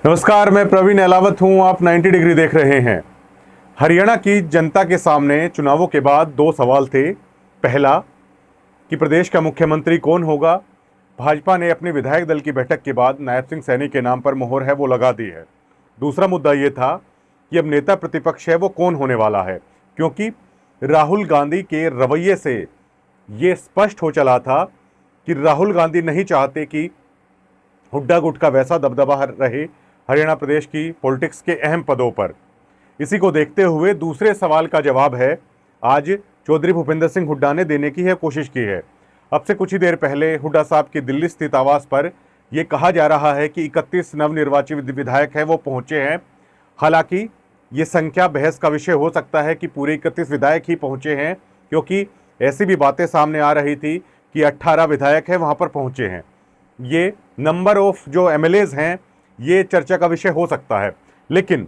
नमस्कार, मैं प्रवीण अहलावत हूं। आप 90 डिग्री देख रहे हैं। हरियाणा की जनता के सामने चुनावों के बाद दो सवाल थे। पहला कि प्रदेश का मुख्यमंत्री कौन होगा। भाजपा ने अपने विधायक दल की बैठक के बाद नायब सिंह सैनी के नाम पर मोहर है वो लगा दी है। दूसरा मुद्दा ये था कि अब नेता प्रतिपक्ष है वो कौन होने वाला है, क्योंकि राहुल गांधी के रवैये से ये स्पष्ट हो चला था कि राहुल गांधी नहीं चाहते कि हुड्डा गुट का वैसा दबदबा रहे हरियाणा प्रदेश की पॉलिटिक्स के अहम पदों पर। इसी को देखते हुए दूसरे सवाल का जवाब है आज चौधरी भूपेंद्र सिंह हुड्डा ने देने की कोशिश की है। अब से कुछ ही देर पहले हुड्डा साहब के दिल्ली स्थित आवास पर यह कहा जा रहा है कि 31 नवनिर्वाचित विधायक हैं वो पहुंचे हैं। हालांकि ये संख्या बहस का विषय हो सकता है कि पूरे 31 विधायक ही पहुंचे हैं, क्योंकि ऐसी भी बातें सामने आ रही थी कि 18 विधायक हैं वहां पर पहुंचे हैं। ये नंबर ऑफ जो एमएलएज हैं ये चर्चा का विषय हो सकता है, लेकिन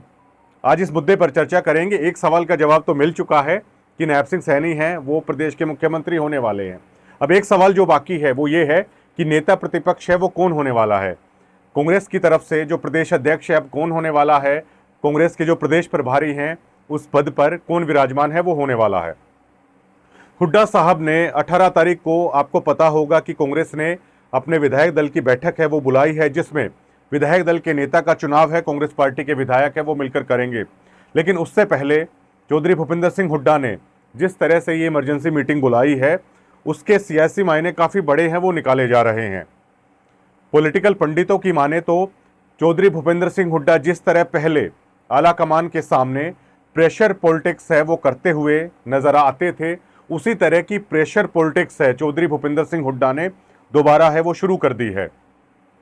आज इस मुद्दे पर चर्चा करेंगे। एक सवाल का जवाब तो मिल चुका है कि नायब सिंह सैनी हैं वो प्रदेश के मुख्यमंत्री होने वाले हैं। अब एक सवाल जो बाकी है वो ये है कि नेता प्रतिपक्ष है वो कौन होने वाला है। कांग्रेस की तरफ से जो प्रदेश अध्यक्ष है अब कौन होने वाला है, कांग्रेस के जो प्रदेश प्रभारी हैं उस पद पर कौन विराजमान है वो होने वाला है। हुड्डा साहब ने 18 तारीख को, आपको पता होगा कि कांग्रेस ने अपने विधायक दल की बैठक है वो बुलाई है, जिसमें विधायक दल के नेता का चुनाव है, कांग्रेस पार्टी के विधायक है वो मिलकर करेंगे। लेकिन उससे पहले चौधरी भूपेंद्र सिंह हुड्डा ने जिस तरह से ये इमरजेंसी मीटिंग बुलाई है उसके सियासी मायने काफ़ी बड़े हैं वो निकाले जा रहे हैं। पॉलिटिकल पंडितों की माने तो चौधरी भूपेंद्र सिंह हुड्डा जिस तरह पहले आला कमान के सामने प्रेशर पॉलिटिक्स है वो करते हुए नजर आते थे, उसी तरह की प्रेशर पॉलिटिक्स है चौधरी भूपेंद्र सिंह हुड्डा ने दोबारा है वो शुरू कर दी है।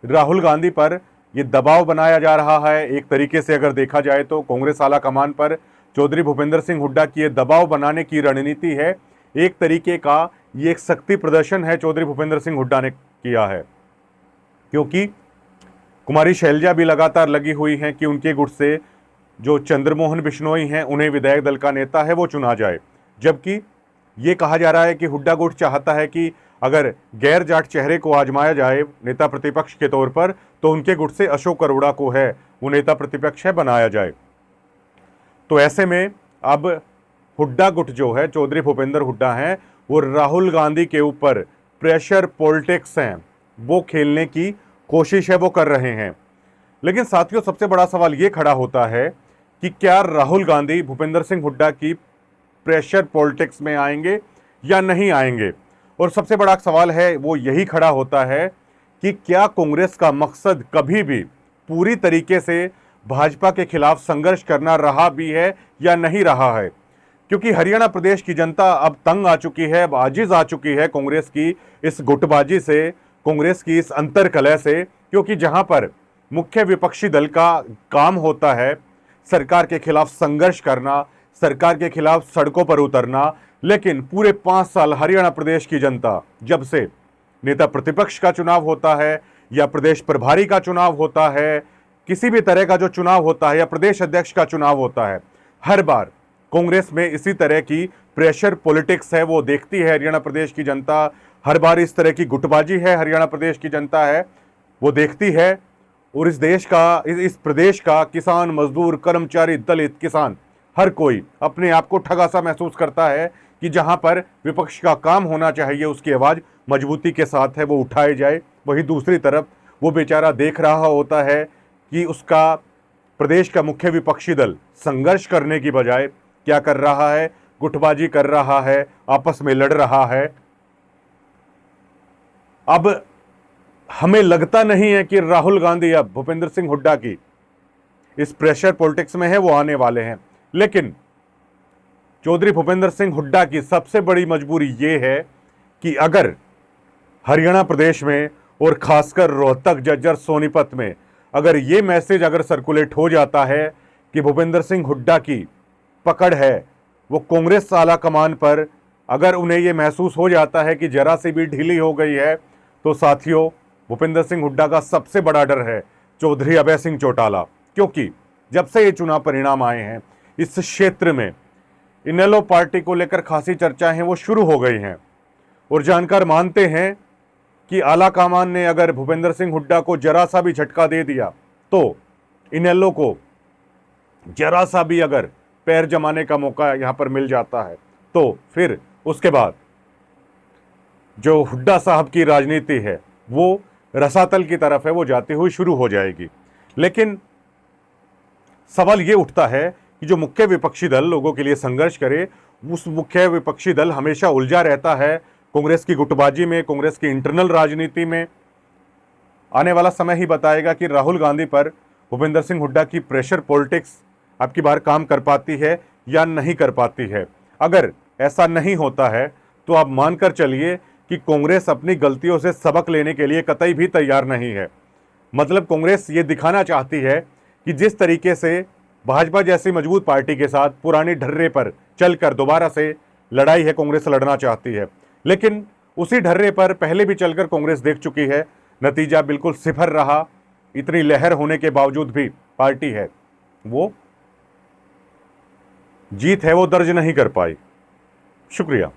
राहुल गांधी पर ये दबाव बनाया जा रहा है। एक तरीके से अगर देखा जाए तो कांग्रेस आला कमान पर चौधरी भूपेंद्र सिंह हुड्डा की ये दबाव बनाने की रणनीति है। एक तरीके का ये एक शक्ति प्रदर्शन है चौधरी भूपेंद्र सिंह हुड्डा ने किया है, क्योंकि कुमारी शैलजा भी लगातार लगी हुई हैं कि उनके गुट से जो चंद्रमोहन बिश्नोई हैं उन्हें विधायक दल का नेता है वो चुना जाए। जबकि ये कहा जा रहा है कि हुड्डा गुट चाहता है कि अगर गैर जाट चेहरे को आजमाया जाए नेता प्रतिपक्ष के तौर पर तो उनके गुट से अशोक अरोड़ा को है वो नेता प्रतिपक्ष है बनाया जाए। तो ऐसे में अब हुड्डा गुट जो है, चौधरी भूपेंद्र हुड्डा हैं, वो राहुल गांधी के ऊपर प्रेशर पॉलिटिक्स हैं वो खेलने की कोशिश है वो कर रहे हैं। लेकिन साथियों, सबसे बड़ा सवाल ये खड़ा होता है कि क्या राहुल गांधी भूपेंद्र सिंह हुड्डा की प्रेशर पॉलिटिक्स में आएंगे या नहीं आएंगे। और सबसे बड़ा सवाल है वो यही खड़ा होता है कि क्या कांग्रेस का मकसद कभी भी पूरी तरीके से भाजपा के खिलाफ संघर्ष करना रहा भी है या नहीं रहा है। क्योंकि हरियाणा प्रदेश की जनता अब तंग आ चुकी है, अब आजिज आ चुकी है कांग्रेस की इस गुटबाजी से, कांग्रेस की इस अंतरकलह से। क्योंकि जहां पर मुख्य विपक्षी दल का काम होता है सरकार के खिलाफ संघर्ष करना, सरकार के खिलाफ सड़कों पर उतरना, लेकिन पूरे 5 साल हरियाणा प्रदेश की जनता, जब से नेता प्रतिपक्ष का चुनाव होता है या प्रदेश प्रभारी का चुनाव होता है, किसी भी तरह का जो चुनाव होता है या प्रदेश अध्यक्ष का चुनाव होता है, हर बार कांग्रेस में इसी तरह की प्रेशर पॉलिटिक्स है वो देखती है हरियाणा प्रदेश की जनता। हर बार इस तरह की गुटबाजी है हरियाणा प्रदेश की जनता है वो देखती है। और इस प्रदेश का किसान, मजदूर, कर्मचारी, दलित, किसान, हर कोई अपने आप को ठगा सा महसूस करता है कि जहां पर विपक्ष का काम होना चाहिए उसकी आवाज़ मजबूती के साथ है वो उठाई जाए। वहीं दूसरी तरफ वो बेचारा देख रहा होता है कि उसका प्रदेश का मुख्य विपक्षी दल संघर्ष करने की बजाय क्या कर रहा है, गुटबाजी कर रहा है, आपस में लड़ रहा है। अब हमें लगता नहीं है कि राहुल गांधी अब भूपेंद्र सिंह हुड्डा की इस प्रेशर पॉलिटिक्स में है वो आने वाले हैं। लेकिन चौधरी भूपेंद्र सिंह हुड्डा की सबसे बड़ी मजबूरी ये है कि अगर हरियाणा प्रदेश में और खासकर रोहतक, झज्जर, सोनीपत में अगर ये मैसेज अगर सर्कुलेट हो जाता है कि भूपेंद्र सिंह हुड्डा की पकड़ है वो कांग्रेस आला कमान पर, अगर उन्हें ये महसूस हो जाता है कि जरा सी भी ढीली हो गई है, तो साथियों भूपेंद्र सिंह हुड्डा का सबसे बड़ा डर है चौधरी अभय सिंह चौटाला। क्योंकि जब से ये चुनाव परिणाम आए हैं इस क्षेत्र में इनेलो पार्टी को लेकर खासी चर्चाएं वो शुरू हो गई हैं। और जानकार मानते हैं कि आला कमान ने अगर भूपेंद्र सिंह हुड्डा को जरा सा भी झटका दे दिया तो इनेलो को जरा सा भी अगर पैर जमाने का मौका यहां पर मिल जाता है तो फिर उसके बाद जो हुड्डा साहब की राजनीति है वो रसातल की तरफ है, वो जाती हुई शुरू हो जाएगी। लेकिन सवाल ये उठता है कि जो मुख्य विपक्षी दल लोगों के लिए संघर्ष करे, उस मुख्य विपक्षी दल हमेशा उलझा रहता है कांग्रेस की गुटबाजी में, कांग्रेस की इंटरनल राजनीति में। आने वाला समय ही बताएगा कि राहुल गांधी पर भूपेंद्र सिंह हुड्डा की प्रेशर पॉलिटिक्स अब की बार काम कर पाती है या नहीं कर पाती है। अगर ऐसा नहीं होता है तो आप मानकर चलिए कि कांग्रेस अपनी गलतियों से सबक लेने के लिए कतई भी तैयार नहीं है। मतलब कांग्रेस ये दिखाना चाहती है कि जिस तरीके से भाजपा जैसी मजबूत पार्टी के साथ पुरानी ढर्रे पर चलकर दोबारा से लड़ाई है कांग्रेस लड़ना चाहती है, लेकिन उसी ढर्रे पर पहले भी चलकर कांग्रेस देख चुकी है, नतीजा बिल्कुल सिफर रहा। इतनी लहर होने के बावजूद भी पार्टी है वो जीत है वो दर्ज नहीं कर पाई। शुक्रिया।